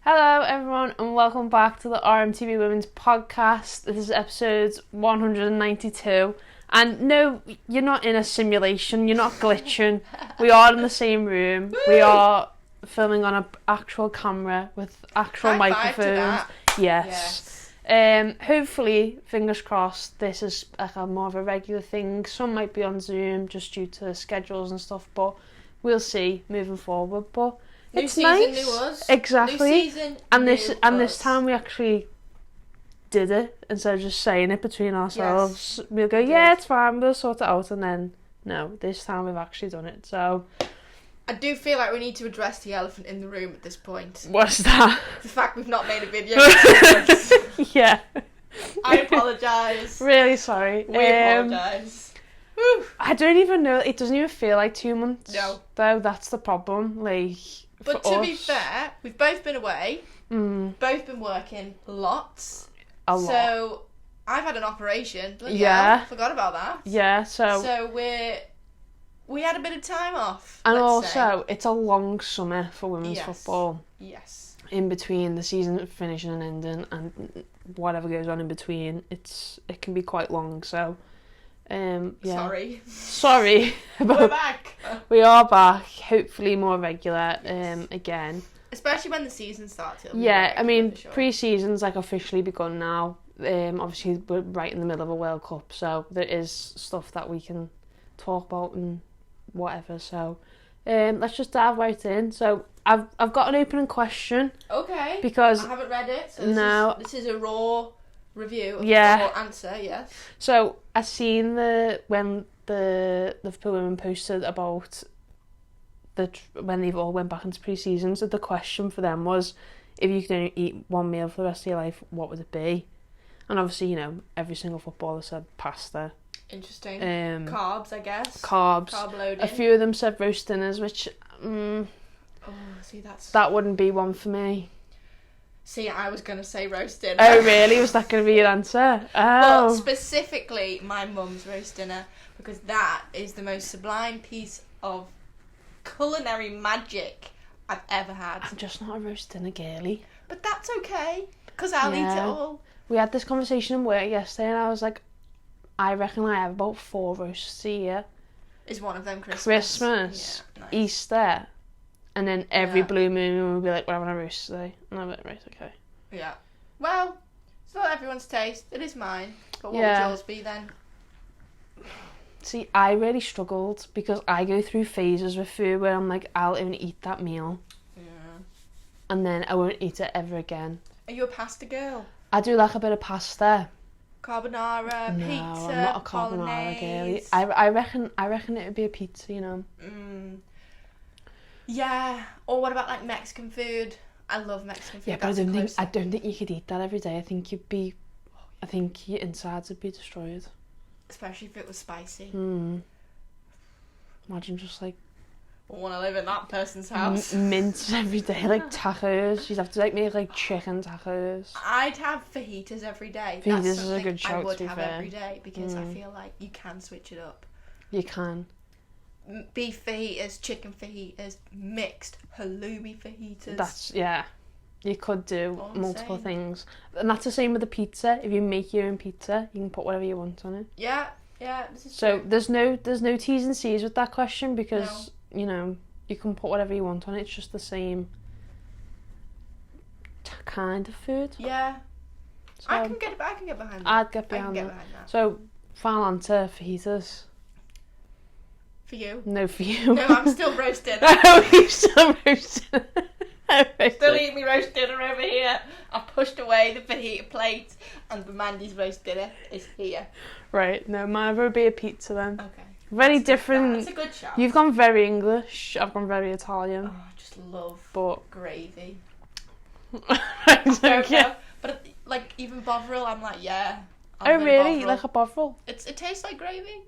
Hello everyone and welcome back to the RMTV Women's Podcast. This is episode 192 and no, you're not in a simulation, you're not glitching. We are in the same room. Woo! We are filming on an actual camera with actual High five to microphones. that. Yes. Hopefully, fingers crossed, this is like a more of a regular thing. Some might be on Zoom just due to schedules and stuff, but we'll see moving forward. But New it's season, nice. new us. Exactly. New season, and new this us. time we actually did it instead of just saying it between ourselves. Yes, We'll go, we yeah, did. it's fine, we'll sort it out, and then no, this time we've actually done it. So I do feel like we need to address the elephant in the room at this point. what's that? The fact we've not made a video. Yeah. I apologise. Really sorry. We apologise. Whew. I don't even know. It doesn't even feel like 2 months. No. Though that's the problem. Like, But for to us, be fair, we've both been away. both been working lots. a lot. So I've had an operation. Bloody Yeah. hell, forgot about that. Yeah. So we had a bit of time off. And let's also, say. it's a long summer for women's Yes. football. Yes. In between the season finishing and ending, and whatever goes on in between, it can be quite long. So, yeah. Sorry We're about. back. We are back. Hopefully more regular. Again. Especially when the season starts. it'll be Yeah, very I mean, for sure. pre-season's like officially begun now. Obviously we're right in the middle of a World Cup, so there is stuff that we can talk about and whatever. So, let's just dive right in. So I've got an opening question Okay. because I haven't read it. So this is a raw review. Yeah. Raw answer. Yes. so I seen when the Liverpool women posted about when they've all went back into pre-season. So the question for them was, if you could only eat one meal for the rest of your life, what would it be? And obviously, every single footballer said pasta. Interesting. Carbs. Carbs, I guess. Carb loading. A few of them said roast dinners, which See, that wouldn't be one for me. See, I was gonna say roast dinner. Oh, really? Was that going to be your answer? But Oh. specifically, my mum's roast dinner, because that is the most sublime piece of culinary magic I've ever had. I'm just not a roast dinner girly. But that's okay, because I'll eat it Yeah. all. We had this conversation in work yesterday, and I was like, I reckon I have about 4 roasts a year. Is one of them Christmas? Christmas, Yeah, nice. Easter, and then every Yeah. blue moon we'll be like, we're having a roast today. And I'm like, right, okay. Yeah. Well, it's not everyone's taste. It is mine. But what Yeah. would yours be then? See, I really struggled because I go through phases with food where I'm like, I'll only eat that meal, Yeah. and then I won't eat it ever again. Are you a pasta girl? I do like a bit of pasta. Carbonara, No, pizza, I'm not a carbonara girly. bolognese. I reckon it would be a pizza, Yeah. Or what about like Mexican food? I love Mexican food. Yeah, but That's I close. don't think you could eat that every day. I think your insides would be destroyed. Especially if it was spicy. Imagine just like I want to live in that person's house. mince every day, like tacos. You'd have to like make like chicken tacos. I'd have fajitas every day. Fajitas That's is a something good shout, I would to be have fair. every day because I feel like you can switch it up. You can. Beef fajitas, chicken fajitas, mixed halloumi fajitas. That's You could do All I'm multiple saying. things, and that's the same with the pizza. If you make your own pizza, you can put whatever you want on it. Yeah, this is So true. there's no T's and C's with that question because you can put whatever you want on it. It's just the same kind of food. Yeah. So I can get behind that. I'd get I can behind get that. behind that. So final answer, fajitas. For you? No for you. No, I'm still roasting. Oh, you still roasting. Still eating me roast dinner over here. I've pushed away the fajita plate and the Mandy's roast dinner is here. Right, no, mine would be a pizza then. Okay. Very That's different. a good shout. You've gone very English, I've gone very Italian. Oh, I just love But gravy. Right, Okay. okay. But like even Bovril, I'm like, yeah. Oh I'll go really? You Bovril. like a bovril? It tastes like gravy.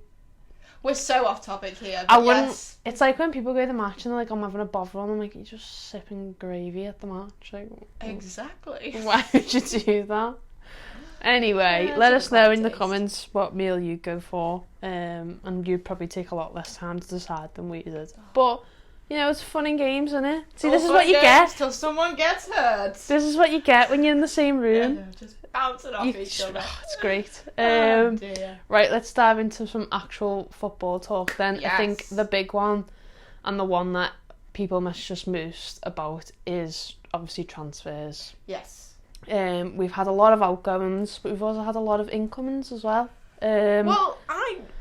We're so off topic here. I But wouldn't. yes. It's like when people go to the match and they're like, I'm having a bovril, and I'm like, you're just sipping gravy at the match. Like, Exactly. why would you do that? Anyway, Yeah, let it's us a know bad in the taste. comments what meal you go for, and you'd probably take a lot less time to decide than we did. But You know, it's fun and games, isn't it? See, All this is fun what you and get. games till someone gets hurt. This is what you get when you're in the same room. Yeah, just bouncing off each other. Oh, it's great. Oh dear. Right, let's dive into some actual football talk then. Yes. I think the big one, and the one that people must just most about, is obviously transfers. Yes. We've had a lot of outgoings, but we've also had a lot of incomings as well. Well,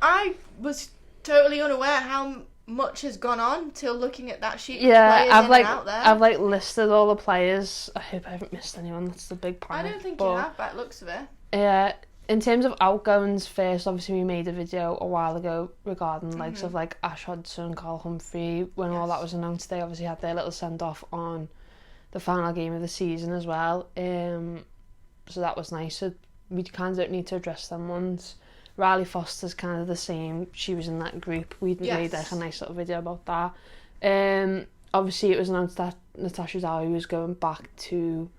I was totally unaware how much has gone on till looking at that sheet. Yeah, of players out there. I've listed all the players. I hope I haven't missed anyone. That's the big panic. I don't think you have, by the looks of it. Yeah. In terms of outgoings first, obviously we made a video a while ago regarding the likes of like Ash Hodgson, Carl Humphrey. When all that was announced, they obviously had their little send off on the final game of the season as well. So that was nice. So we kind of don't need to address them ones. Riley Foster's kind of the same. She was in that group. We made like a nice little video about that. Obviously it was announced that Natasha Dowie was going back to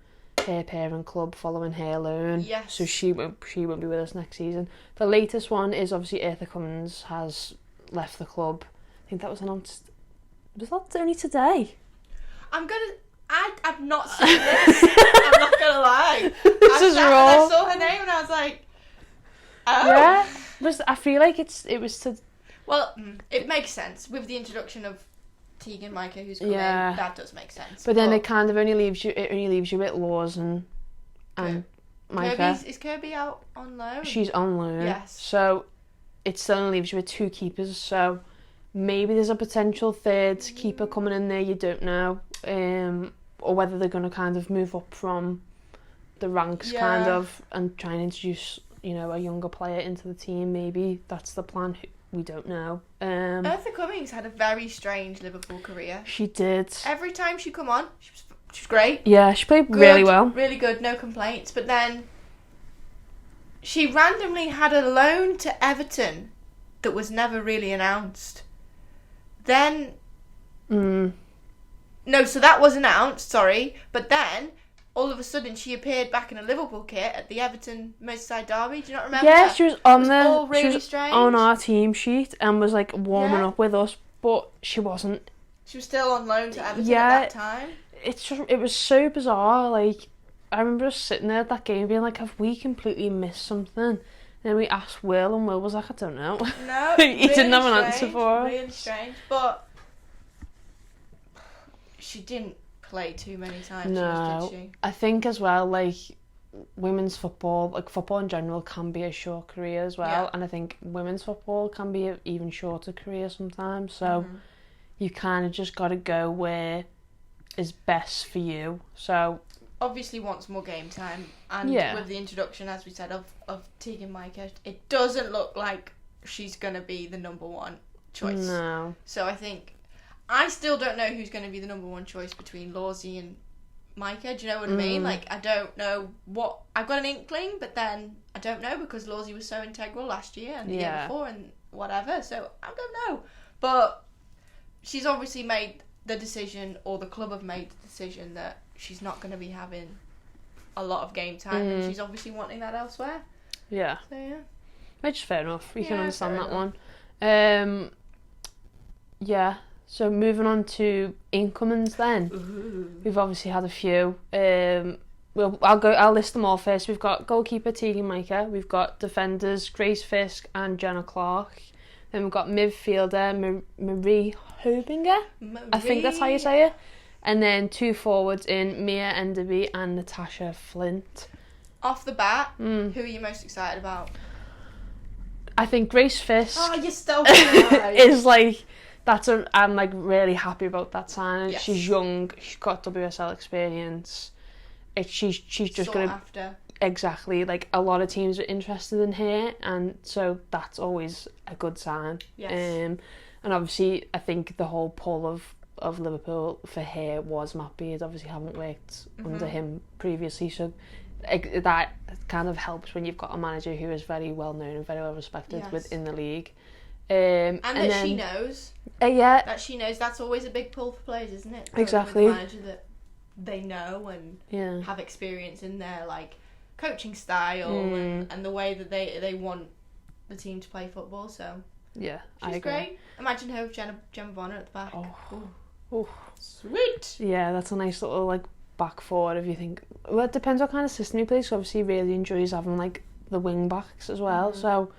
her parent club following her loan. Yes. So she won't be with us next season. The latest one is obviously Eartha Cummins has left the club. I think that was announced. Was that only today? I've not seen this. I'm not gonna lie. This is raw. I saw her name and I was like, oh. Yeah. I feel like it was to. Well, it makes sense with the introduction of Tegan Micah, who's come in. That does make sense. But then it kind of only leaves you with Laws and Micah. Is Kirby out on loan? She's on loan. Yes. So it still only leaves you with two keepers. So maybe there's a potential third keeper coming in there. You don't know, or whether they're going to kind of move up from the ranks, kind of, and try and introduce a younger player into the team. Maybe that's the plan. We don't know. Eartha Cummings had a very strange Liverpool career. She did. Every time she come on, she was great. Yeah, she played really well. Really good, no complaints. But then she randomly had a loan to Everton that was never really announced. Then... No, so that was announced, sorry. But then, all of a sudden, she appeared back in a Liverpool kit at the Everton Merseyside derby. Do you not remember? Yeah, she was on all really strange. On our team sheet and was like warming up with us, but she wasn't. She was still on loan to Everton at that time. It was so bizarre. Like, I remember us sitting there at that game being like, have we completely missed something? And then we asked Will, and Will was like, I don't know. No, he really didn't have an strange, answer for us. Really strange, but she didn't play too many times. No, did she? I think as well, like, women's football, like football in general, can be a short career as well, and I think women's football can be an even shorter career sometimes. So you kind of just got to go where is best for you. So obviously wants more game time, and with the introduction, as we said, of Tegan Micah, it doesn't look like she's gonna be the number one choice. No. So I still don't know who's going to be the number one choice between Lawsy and Micah. Do you know what I mean? Like, I don't know what... I've got an inkling, but then I don't know because Lawsy was so integral last year and the year before and whatever. So I don't know. But she's obviously made the decision, or the club have made the decision, that she's not going to be having a lot of game time, and she's obviously wanting that elsewhere. Yeah. So, yeah. Which is fair enough. We can understand that one. Yeah. So moving on to incomings then. Ooh. We've obviously had a few. I'll list them all first. We've got goalkeeper Tegan Micah. We've got defenders Grace Fisk and Jenna Clark. Then we've got midfielder Marie Hobinger. I think that's how you say it. And then two forwards in Mia Enderby and Natasha Flint. Off the bat, who are you most excited about? I think Grace Fisk. Oh, you're still right. is like... I'm like really happy about that signing. Yes. She's young. She's got WSL experience. She's just sought gonna after. Exactly. Like, a lot of teams are interested in her, and so that's always a good sign. Yes. And obviously, I think the whole pull of Liverpool for her was Matt Beard. Obviously, haven't worked under him previously, so that kind of helps when you've got a manager who is very well known and very well respected within the league. And that then, she knows. That she knows. That's always a big pull for players, isn't it? Exactly. With a manager that they know and have experience in their like coaching style and the way that they want the team to play football. So yeah, she's great. Imagine her with Gemma Bonner at the back. Oh, Ooh. Sweet. Yeah, that's a nice little like back four if you think. Well, it depends what kind of system he plays. So obviously, he really enjoys having like the wing backs as well. So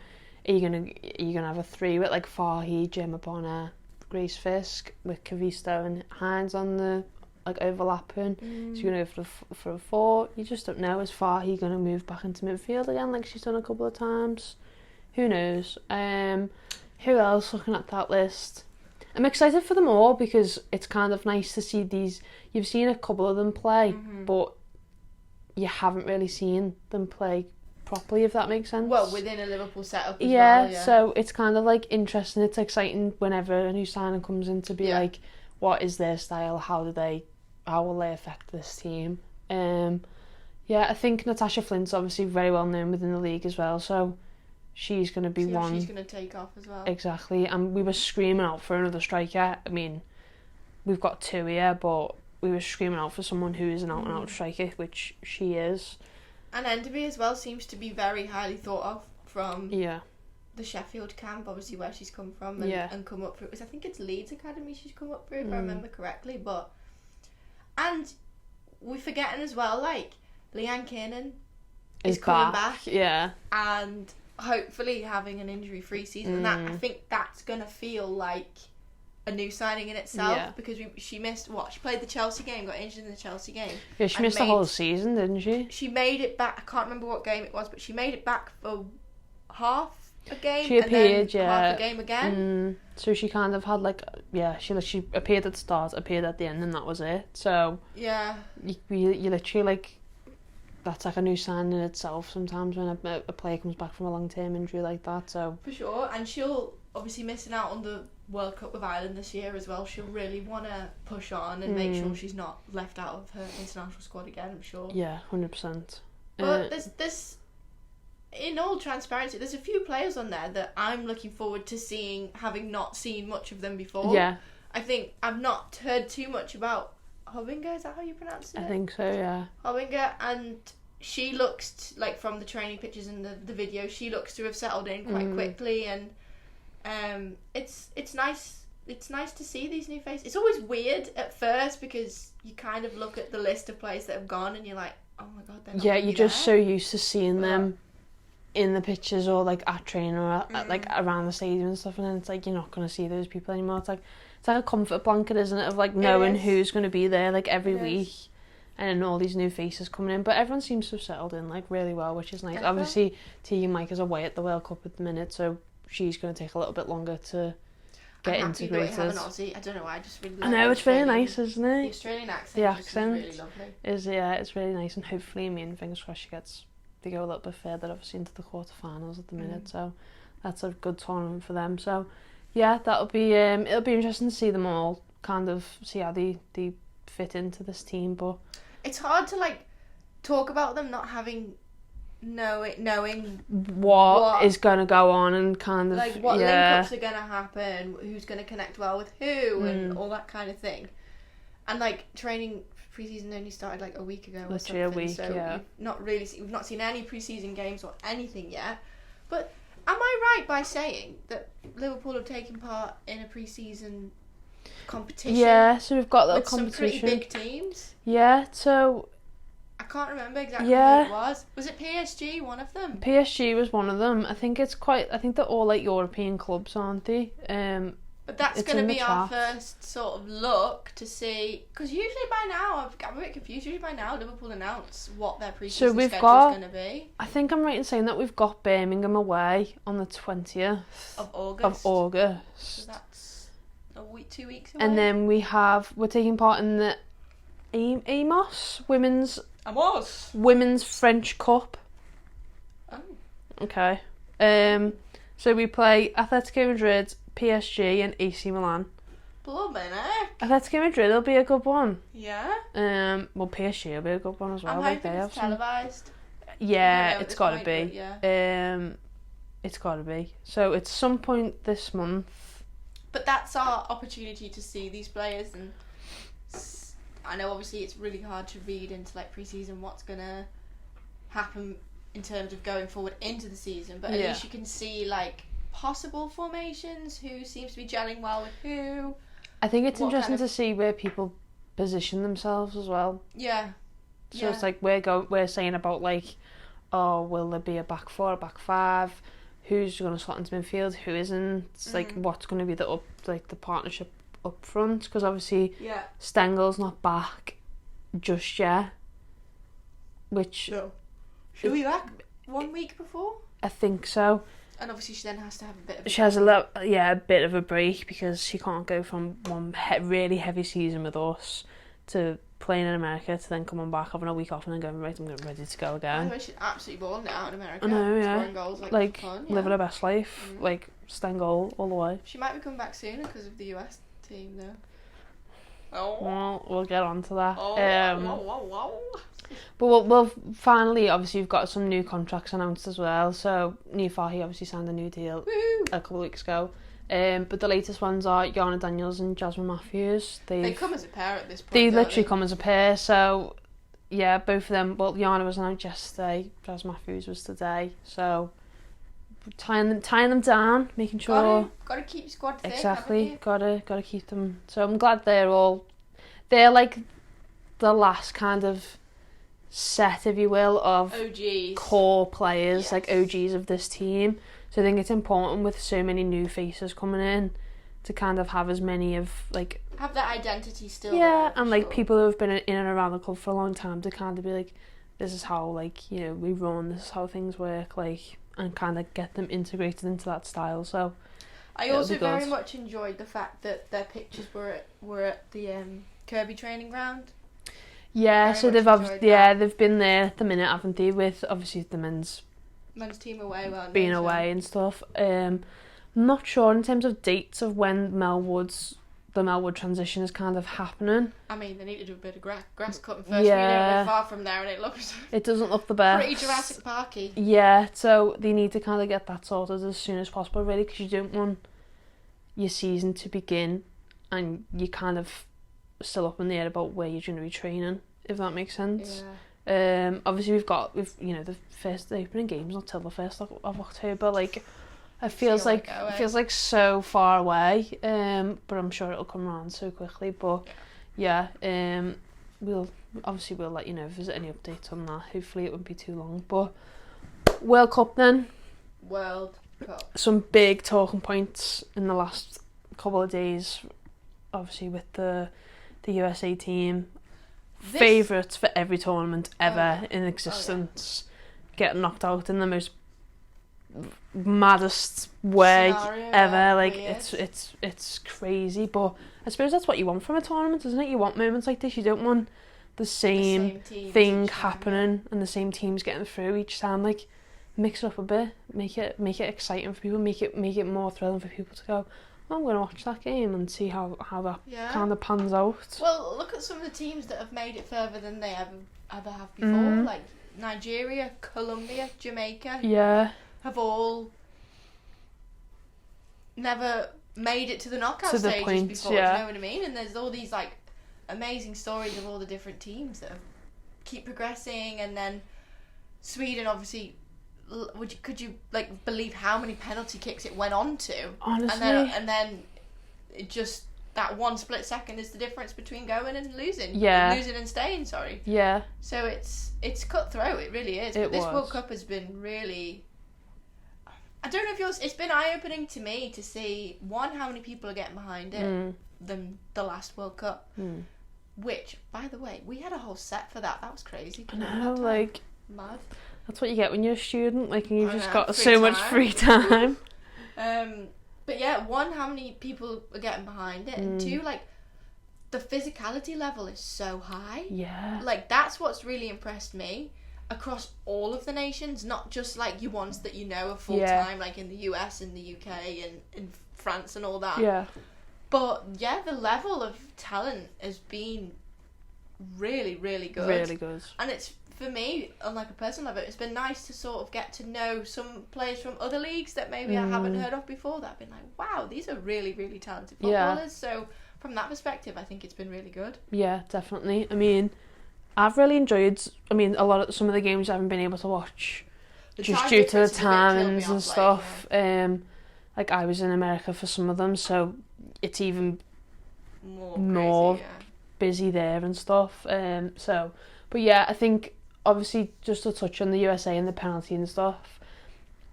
are you gonna have a three with like Fahey, Gemma Bonner, Grace Fisk with Kavisto and Hines on the like overlapping? So you're gonna go for a four. You just don't know. Is Fahey gonna move back into midfield again like she's done a couple of times? Who knows? Who else looking at that list? I'm excited for them all because it's kind of nice to see these. You've seen a couple of them play, but you haven't really seen them play properly, if that makes sense. Well, within a Liverpool setup as well, yeah. So it's kind of like interesting. It's exciting whenever a new signing comes in to be like, what is their style? How will they affect this team? I think Natasha Flint's obviously very well known within the league as well, so she's going to be one. She's going to take off as well. Exactly, and we were screaming out for another striker. I mean, we've got two here, but we were screaming out for someone who is an out-and-out striker, which she is. And Enderby as well seems to be very highly thought of from the Sheffield camp, obviously where she's come from and come up through. I think it's Leeds Academy she's come up through, if I remember correctly. And we're forgetting as well, like, Leanne Kiernan is coming back. Yeah. And hopefully having an injury-free season. And that, I think that's going to feel like a new signing in itself because she missed, she played the Chelsea game, got injured in the Chelsea game. Yeah, she missed the whole season, didn't she? She made it back, I can't remember what game it was, but she made it back for half a game she appeared, then half a game again. So she kind of had like, she appeared at the start, appeared at the end, and that was it. So you literally like, that's like a new sign in itself sometimes when a player comes back from a long-term injury like that. So for sure, and she'll obviously missing out on the World Cup with Ireland this year as well. She'll really want to push on and make sure she's not left out of her international squad again, I'm sure. Yeah, 100%. But there's in all transparency, there's a few players on there that I'm looking forward to seeing, having not seen much of them before. Yeah. I think I've not heard too much about Hovinger, is that how you pronounce it? I think so, yeah. Hovinger, and she looks like from the training pictures and the video, she looks to have settled in quite quickly, and it's nice to see these new faces. It's always weird at first because you kind of look at the list of players that have gone and you're like, oh my god, they're not you're just there. so used to seeing them in the pictures or like at training or at, like around the stadium and stuff, and then it's like you're not going to see those people anymore. It's like a comfort blanket, isn't it, of like knowing who's going to be there like every week and then all these new faces coming in, but everyone seems to have settled in like really well, which is nice. Obviously Tegan Mike is away at the World Cup at the minute, so she's going to take a little bit longer to get integrated. Have an Aussie. I don't know why, I just really like I know, it's really nice, isn't it? The Australian accent, is really lovely. It's really nice, and hopefully, fingers crossed they go a little bit further, obviously, into the quarterfinals at the minute, so that's a good tournament for them. So yeah, that'll be it'll be interesting to see them all, kind of see how they fit into this team, but it's hard to like talk about them not having knowing what is going to go on and kind of like what link-ups are going to happen, who's going to connect well with who, and all that kind of thing. And like training pre-season only started like a week ago or something, a week, so we've not seen any pre-season games or anything yet. But am I right by saying that Liverpool have taken part in a pre-season competition? Yeah, so we've got that with competition. Some pretty big teams. Yeah, so I can't remember exactly who it was. Was it PSG, one of them? PSG was one of them. I think they're all like European clubs, aren't they? But that's going to be our first sort of look to see, because usually by now, I'm a bit confused, usually by now Liverpool announce what their pre-season schedule is going to be. I think I'm right in saying that we've got Birmingham away on the 20th of August. So that's 2 weeks away. And then we're taking part in the Amos Women's French Cup. Oh. Okay. So we play Atletico Madrid, PSG and AC Milan. Blooming heck. Atletico Madrid will be a good one. Yeah. Well, PSG will be a good one as well. I'm hoping it's televised. Yeah, it's got to be. Yeah. It's got to be. So it's some point this month. But that's our opportunity to see these players, and I know obviously it's really hard to read into like pre-season what's gonna happen in terms of going forward into the season, but at least you can see like possible formations, who seems to be gelling well with who. I think it's what interesting kind of- to see where people position themselves as well. Yeah. So it's like we're saying about like, oh, will there be a back four, a back five? Who's going to slot into midfield? Who isn't? It's like what's going to be the partnership up front? Because obviously Stengel's not back just yet. Which She'll be back 1 week before. I think so. And obviously she then has to have a bit of. She has a bit of a break because she can't go from one really heavy season with us to playing in America to then coming back, having a week off, and then going I'm ready to go again. She's absolutely balling it out in America. I know, scoring goals like for fun, living her best life, like Stengel all the way. She might be coming back sooner because of the US team, though. Oh. Well, we'll get on to that. Wow. But we'll finally, obviously, we've got some new contracts announced as well. So Niamh Fahey obviously signed a new deal a couple of weeks ago. But the latest ones are Yana Daniels and Jasmine Matthews. They come as a pair at this point. They literally come as a pair. So yeah, both of them. Well, Yana was announced yesterday. Jasmine Matthews was today. So tying them down, making sure. Gotta keep squad thick. Exactly. Gotta keep them. So I'm glad they're like the last kind of set, if you will, of OGs. core players, like OGs of this team. So I think it's important with so many new faces coming in to kind of have as many of like have that identity still. Yeah, and like people who have been in and around the club for a long time to kind of be like, this is how like we run, this is how things work, like, and kind of get them integrated into that style. So I also very much enjoyed the fact that their pictures were at the Kirby training ground. Yeah, very so they've been there at the minute, haven't they? With obviously the men's team away, being away and stuff. I'm not sure in terms of dates of when the Melwood transition is kind of happening. I mean, they need to do a bit of grass cutting first. Yeah. We live a bit far from there, and it doesn't look the best. Pretty Jurassic Parky. Yeah, so they need to kind of get that sorted as soon as possible, really, because you don't want your season to begin and you kind of still up in the air about where you're going to be training, if that makes sense. Yeah. Obviously we've the first opening game's not till the 1st of October. Like, it feels like so far away. But I'm sure it'll come around so quickly. But yeah, we'll let you know if there's any updates on that. Hopefully it won't be too long. But World Cup then. World Cup. Some big talking points in the last couple of days. Obviously with the USA team. Favourites for every tournament ever in existence. Getting knocked out in the most maddest way scenario ever. Like weird. it's crazy, but I suppose that's what you want from a tournament, isn't it? You want moments like this. You don't want the same thing happening and the same teams getting through each time. Like, mix it up a bit, make it exciting for people, make it more thrilling for people to go, I'm going to watch that game and see how that kind of pans out. Well, look at some of the teams that have made it further than they ever have before. Like Nigeria, Colombia, Jamaica. Have all never made it to the knockout stages before. Do you know what I mean? And there's all these like amazing stories of all the different teams that keep progressing. And then Sweden, obviously. Could you like believe how many penalty kicks it went on to? Honestly, and then it just that one split second is the difference between going and losing. Losing and staying. Sorry. Yeah. So it's cutthroat. It really is. But this World Cup has been really. I don't know if it's been eye opening to me to see how many people are getting behind it than the last World Cup. Which, by the way, we had a whole set for that. That was crazy. I know, like mad. That's what you get when you're a student, like, and you've just got so much free time. But yeah, one, how many people are getting behind it, and two, like, the physicality level is so high. Yeah. Like, that's what's really impressed me across all of the nations, not just, like, your ones that you know are full-time, like in the US and the UK and in France and all that. Yeah. But, yeah, the level of talent has been really, really good. Really good. And it's, for me, on like a personal level, it's been nice to sort of get to know some players from other leagues that maybe I haven't heard of before, that I've been like, wow, these are really, really talented footballers. So from that perspective, I think it's been really good. Yeah, definitely. I mean, I've really enjoyed, some of the games I haven't been able to watch just due to the timings and stuff. Like, I was in America for some of them, so it's even more crazy, busy there and stuff. But yeah, I think obviously just to touch on the USA and the penalty and stuff,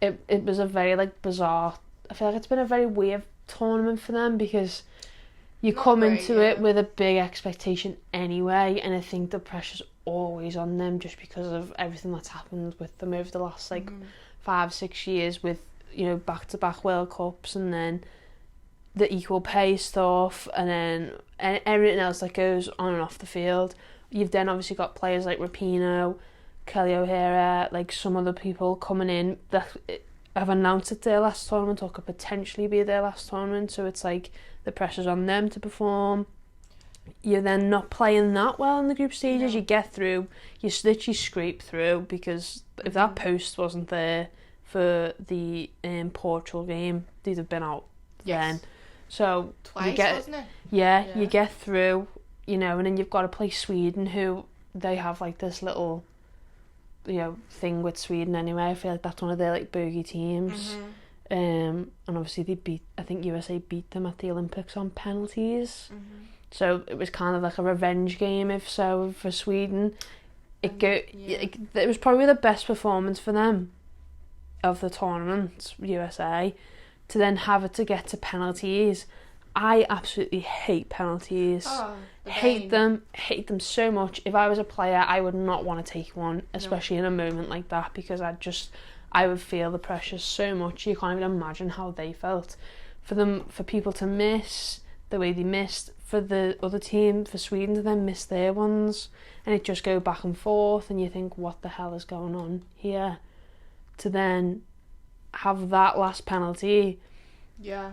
it was a very like bizarre. I feel like it's been a very weird tournament for them because you come into it with a big expectation anyway, and I think the pressure's always on them just because of everything that's happened with them over the last 5-6 years with, you know, back-to-back World Cups and then the equal pay stuff and then everything else that goes on and off the field. You've then obviously got players like Rapinoe, Kelly O'Hara, like some other people coming in that have announced it's their last tournament or could potentially be their last tournament, so it's like the pressure's on them to perform. You're then not playing that well in the group stages. You get through, you literally scrape through, because if that post wasn't there for the Portugal game, they'd have been out then. So twice, wasn't it? Yeah, you get through, you know, and then you've got to play Sweden, who they have like this little, you know, thing with Sweden anyway. I feel like that's one of their like bogey teams. And obviously I think USA beat them at the Olympics on penalties. So it was kind of like a revenge game, if so, for Sweden. It was probably the best performance for them of the tournament, USA, to then have it to get to penalties. I absolutely hate penalties. Hate them so much. If I was a player, I would not want to take one, especially in a moment like that, because I would feel the pressure so much. You can't even imagine how they felt. For people to miss the way they missed, for the other team, for Sweden to then miss their ones, and it just go back and forth, and you think, what the hell is going on here? To then have that last penalty. Yeah.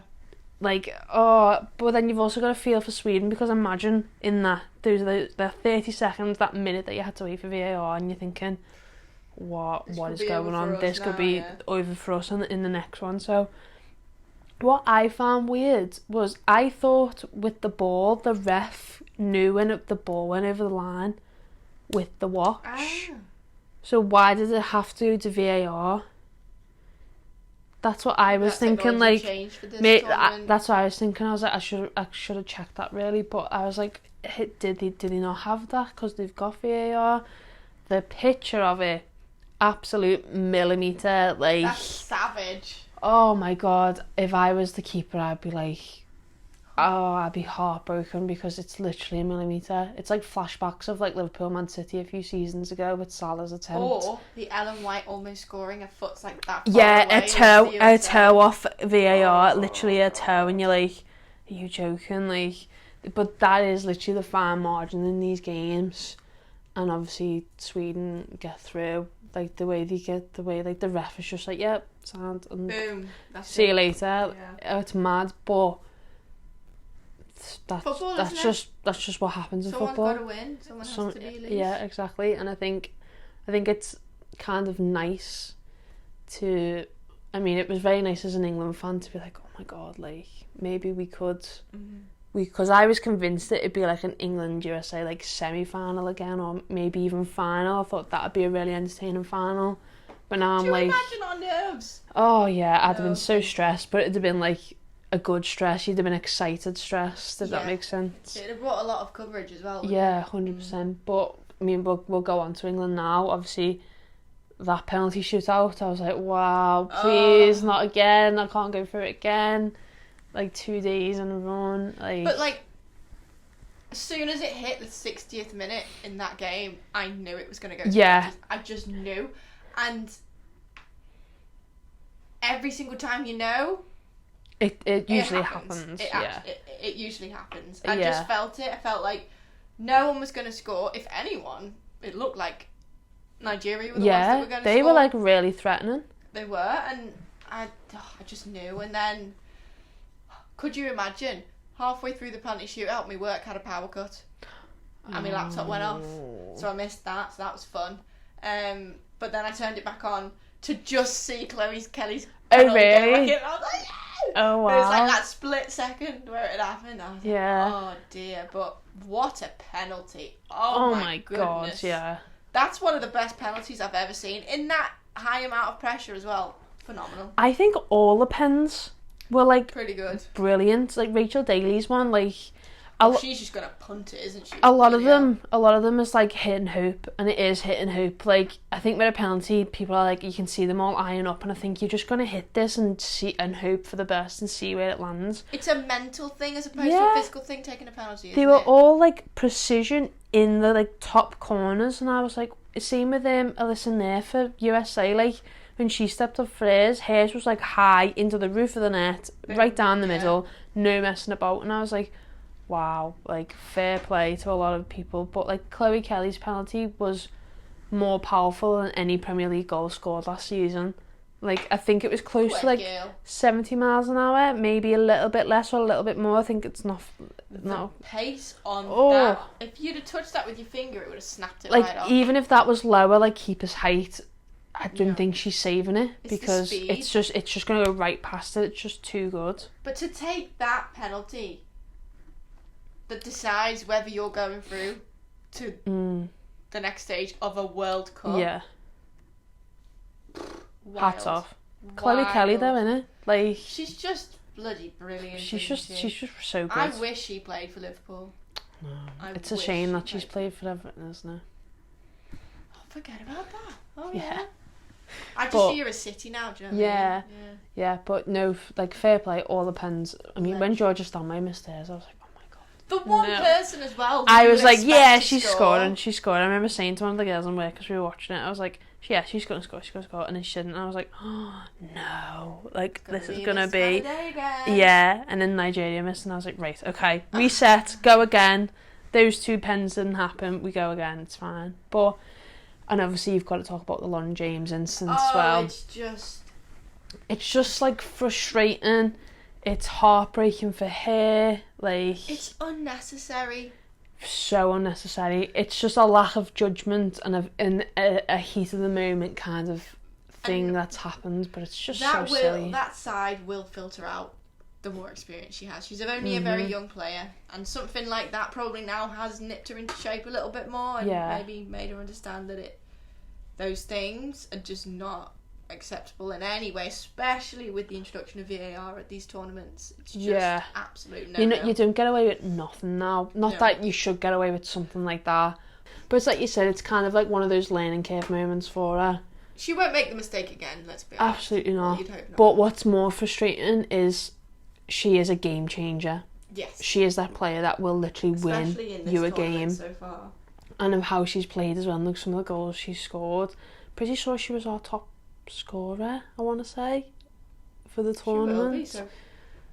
Like, but then you've also got to feel for Sweden, because imagine in that, there's the 30 seconds, that minute that you had to wait for VAR, and you're thinking, what is going on? This could be over for us in the next one. So what I found weird was, I thought with the ball, the ref knew when the ball went over the line with the watch. So why did it have to go to VAR? That's what I was thinking. Like, that's what I was thinking. I was like, I should have checked that really, but I was like, did he not have that because they've got VAR? The picture of it, absolute millimetre, like, that's savage. Oh my god, if I was the keeper, I'd be like, I'd be heartbroken, because it's literally a millimetre. It's like flashbacks of like Liverpool Man City a few seasons ago with Salah's attempt. Or the Ellen White almost scoring, a foot's like that far away. A toe off VAR, literally a toe, and you're like, are you joking? Like, but that is literally the fine margin in these games. And obviously Sweden get through, like the way like the ref is just like, yep, sound, and boom, see you later. It's mad, but that's just what happens in football. Someone's got to win. Someone has to be loose. Yeah, exactly. And I think it's kind of nice to. I mean, it was very nice as an England fan to be like, oh my god, like maybe we could. Because I was convinced that it'd be like an England-USA like semi-final again, or maybe even final. I thought that would be a really entertaining final. But now I'm like, imagine our nerves? Oh yeah, I'd have been so stressed, but it'd have been like a good stress. You'd have been excited stressed, if that makes sense. It'd have brought a lot of coverage as well. Yeah, 100%. But I mean, we'll go on to England now. Obviously, that penalty shootout, I was like, wow, please, not again. I can't go through it again. Like 2 days in a run. But like, as soon as it hit the 60th minute in that game, I knew it was going to go. Yeah. I just knew. And every single time you know, it usually happens. It usually happens. I just felt it. I felt like no one was going to score. If anyone, it looked like Nigeria were the ones that were going to score. They were like really threatening. They were, and I just knew. And then, could you imagine, halfway through the penalty shootout, my work had a power cut and my laptop went off, so I missed that, so that was fun. But then I turned it back on to just see Kelly's oh really? I was like, yeah! Oh wow. It was like that split second where it happened. I was like, oh dear, but what a penalty. Oh my goodness. God, yeah. That's one of the best penalties I've ever seen, in that high amount of pressure as well. Phenomenal. I think all the pens were like pretty good, brilliant. Like Rachel Daly's one, like she's just gonna punt it, isn't she? A lot of them is like hit and hope, and it is hit and hope. Like, I think with a penalty, people are like, you can see them all eyeing up, and I think you're just gonna hit this and see and hope for the best and see where it lands. It's a mental thing as opposed to a physical thing. Taking a penalty, they were all like precision in the like top corners, and I was like, same with Alyssa Nair for USA. Like, when she stepped up for hers was like high into the roof of the net, right down the middle, no messing about, and I was like, wow, like, fair play to a lot of people. But like, Chloe Kelly's penalty was more powerful than any Premier League goal scored last season. Like, I think it was close to like 70 miles an hour, maybe a little bit less or a little bit more. I think it's not. The pace on that. If you'd have touched that with your finger, it would have snapped it right off. Like, even if that was lower, like keeper's height, I don't think she's saving it, because it's just going to go right past it. It's just too good. But to take that penalty that decides whether you're going through to the next stage of a World Cup. Yeah. Wild. Hats off. Chloe Kelly though, innit? Like, she's just bloody brilliant. She's just so good. I wish she played for Liverpool. No. It's a shame that she's played for Everton, isn't it? Oh, forget about that. Oh yeah. I just see her as City now, do you know what I mean? Yeah, but no, like, fair play, all the pens. I mean, when Georgia Stanway missed hers, I was like, oh my god. The one person as well. I was like, yeah, she's scoring. I remember saying to one of the girls on work, because we were watching it, I was like, yeah, she's going to score, and then she didn't, and I was like, oh no, like, this is going to be, yeah, and then Nigeria missed, and I was like, right, okay, reset, go again, those two pens didn't happen, we go again, it's fine. But, and obviously you've got to talk about the Lauren James instance as well. It's just like frustrating, it's heartbreaking for her, like, it's unnecessary. So unnecessary. It's just a lack of judgment and a heat of the moment kind of thing that's happened, but it's just so silly. That side will filter out the more experience she has. She's only a very young player, and something like that probably now has nipped her into shape a little bit more, and maybe made her understand that those things are just not acceptable in any way, especially with the introduction of VAR at these tournaments. It's just absolute no. You don't get away with nothing now. Not that you should get away with something like that, but it's like you said, it's kind of like one of those learning curve moments for her. She won't make the mistake again, let's be honest. Absolutely not. You'd hope not. But what's more frustrating is she is a game changer. Yes. She is that player that will literally win you a game. So far. And of how she's played as well, like some of the goals she's scored. Pretty sure she was our top scorer, I want to say, for the tournament. She will be,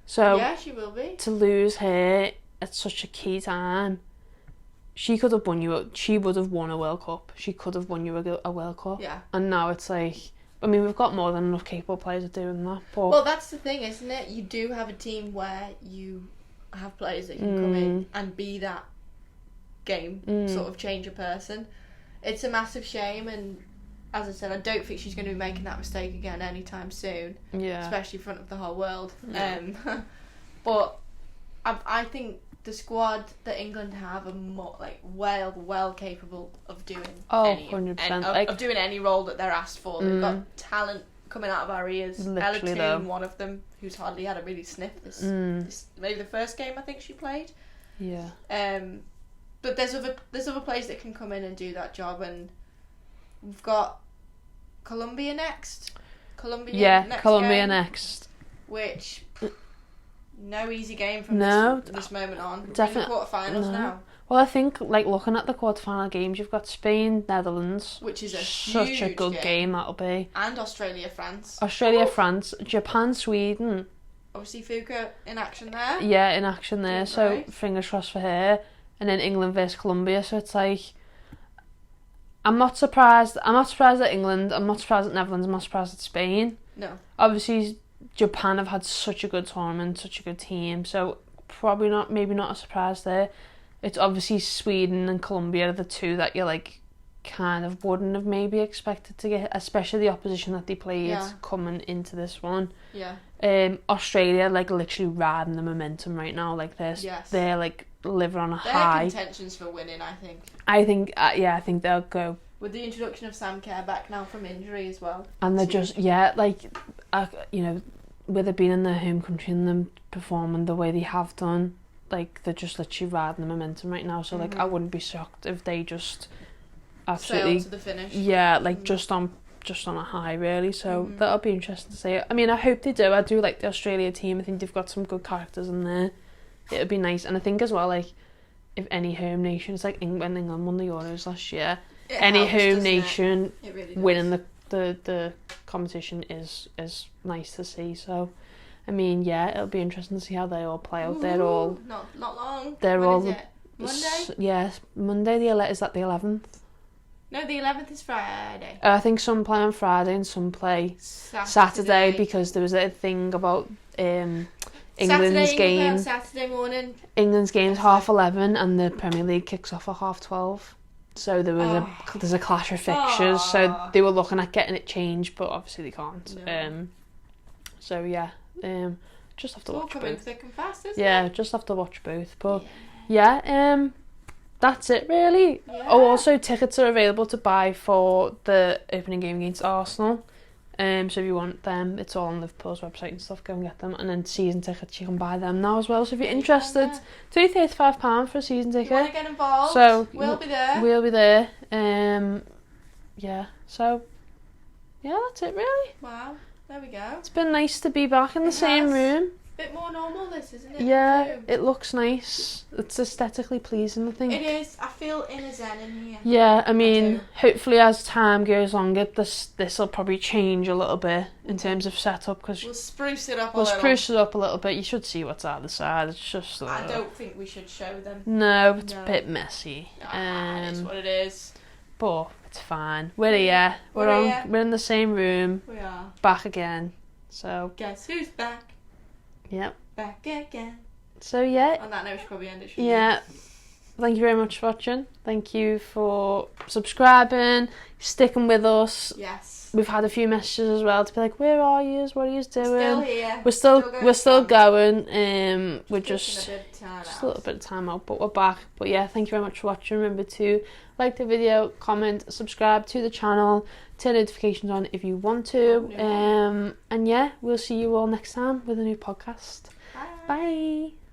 so yeah, she will be. To lose her at such a key time, she could have won you. She would have won a World Cup. She could have won you a World Cup. Yeah. And now it's like, I mean, we've got more than enough capable players at doing that. But well, that's the thing, isn't it? You do have a team where you have players that can come in and be that game sort of changer person. It's a massive shame, and as I said, I don't think she's going to be making that mistake again anytime soon. Yeah. Especially in front of the whole world. Yeah. But I think the squad that England have are more, like, well capable of doing 100%. Of doing any role that they're asked for. They've got talent coming out of our ears. Ella Toone, one of them, who's hardly had a really sniff this maybe the first game I think she played. Yeah. But there's other players that can come in and do that job, and we've got Colombia next. Colombia next. Which no easy game from this moment on. Definitely quarterfinals now. Well, I think, like, looking at the quarterfinal games, you've got Spain, Netherlands, which is such a good game that'll be, and Australia, France, Japan, Sweden. Obviously, Fuka in action there. Yeah, in action there. So fingers crossed for her. And then England versus Colombia. So it's like, I'm not surprised. I'm not surprised at England. I'm not surprised at Netherlands. I'm not surprised at Spain. No. Obviously, Japan have had such a good tournament, such a good team. So probably not, maybe not a surprise there. It's obviously Sweden and Colombia are the two that you're like, kind of wouldn't have maybe expected to get, especially the opposition that they played coming into this one. Yeah. Australia, like, literally riding the momentum right now. Like, they're like living on a high. Their contentions for winning, I think. I think they'll go. With the introduction of Sam Kerr back now from injury as well. And they're just, with it being in their home country and them performing the way they have done, like they're just literally riding the momentum right now. So like I wouldn't be shocked if they just absolutely sail to the finish. Yeah, like just on a high really. So that'll be interesting to see. I mean, I hope they do. I do like the Australia team. I think they've got some good characters in there. It'll be nice, and I think as well, like if any home nation, it's like when England won the Euros last year. Any home nation winning the competition is nice to see. So, I mean, yeah, it'll be interesting to see how they all play out. They're all not long. They're when all is it? Monday. Yes, Monday. Is that the 11th? No, the 11th is Friday. I think some play on Friday and some play Saturday because there was a thing about England's game. Saturday morning. England's game's 11:30 and the Premier League kicks off at 12:30. So there's a clash of fixtures. So they were looking at getting it changed, but obviously they can't. No. So yeah, just have to watch both. Thick and fast, isn't it? Just have to watch both. But yeah, that's it really. Yeah. Oh, also tickets are available to buy for the opening game against Arsenal. So if you want them, it's all on Liverpool's website and stuff. Go and get them. And then season tickets, you can buy them now as well. So if you're interested, it's only £35 for a season ticket. If you want to get involved, so we'll be there. We'll be there. Yeah. So yeah, that's it really. Wow. There we go. It's been nice to be back in the same room. Bit more normal, this, isn't it? Yeah, it looks nice. It's aesthetically pleasing, I think. It is. I feel in a zen in here. Yeah, I mean, hopefully as time goes on, this will probably change a little bit in terms of setup because we'll spruce it up a little bit. You should see what's out the side. It's just. I don't think we should show them. No, it's a bit messy. It's what it is. But it's fine. We're here. We're in the same room. We are back again. So guess who's back? Yep. Back again. So yeah. On that note, we should probably end it. Yeah. Thank you very much for watching. Thank you for subscribing, sticking with us. Yes. We've had a few messages as well to be like, where are you? What are you doing? Still here. We're still going. We're just a little bit of time out, but we're back. But yeah, thank you very much for watching. Remember to like the video, comment, subscribe to the channel, turn notifications on if you want to. And yeah, we'll see you all next time with a new podcast. Bye. Bye.